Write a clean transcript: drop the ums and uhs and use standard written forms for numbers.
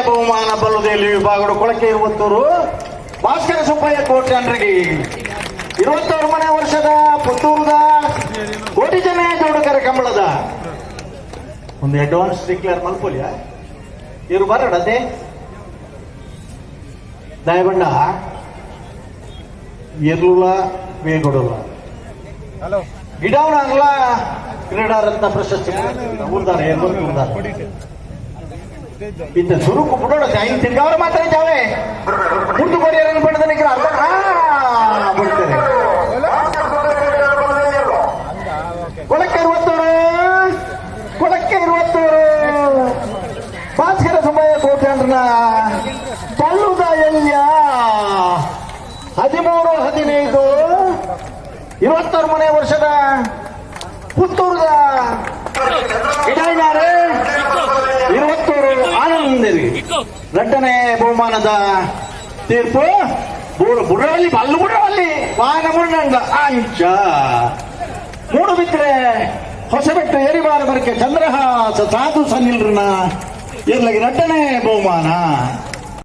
ಬಹುಮಾನ ಬಲ್ಲುದೆಯಲ್ಲಿ ವಿಭಾಗದ ಕೊಳಕೆ 20 ಭಾಸ್ಕರ ಸುಬ್ಬಯ್ಯ ಕೋಟ್ಯಾನ್ರಿಗೆ 20 ಮನೆ ವರ್ಷದ ಪುತ್ತೂರದ ಕೋಟಿ ಜನ ಜೋಡುಕರ ಕಂಬಳದ ಒಂದು ಅಡ್ವಾನ್ಸ್ ಡಿಕ್ಲೇರ್ ಮಲ್ಪೋಲಿಯ ಇವರು ಬರಡದೆ ದಯಬಂಡ ಎರ್ಲುಲ ವೇಗೊಡುಲ ಗಿಡವನಲ್ಲ ಕ್ರೀಡಾ ರತ್ನ ಪ್ರಶಸ್ತಿ ಉಳ್ದಾರೆ ಇಂತ ಸುರುಕು ಬಿಡೋಣ ಐದು ತಿರ್ಗಿ ಅವ್ರ ಮಾತ್ರ ಜಾವೆ ಮುರ್ದು ಕೊಡಿಯರನ್ನು ಪಡೆದ ಅರ್ಥ ಬಿಡ್ತಾರೆ ಕೊಳಕ್ಕೆ 20 ಭಾಸ್ಕರ ಸುಬ್ಬಯ್ಯ ಕೋಟ್ಯಾಂಡ್ರನ ಬಲ್ಲುದ ಎಲ್ಯ 13 15 26 ಮನೆ ವರ್ಷದ ಪುತ್ತೂರದ ಇಡಾಯಿನಾರೆ 20 ಆನಂದರಿ ರಟ್ಟನೆ ಬಹುಮಾನದ ತೀರ್ಪು ಬುಡವಲ್ಲಿ ಬಲ್ಲು ಬುಡವಲ್ಲಿ ವಾಹನ ಮುನ್ನಂಗ ಅಂಚ ಮೂಡು ಬಿದ್ರೆ ಹೊಸಬೆಟ್ಟು ಏರಿಬಾರ ಬರಕ್ಕೆ ಚಂದ್ರಹಾಸ ಸಾಧು ಸನ್ನಿಲ್ರನ ಇರ್ಲಗೆ ರಟ್ಟನೆ ಬಹುಮಾನ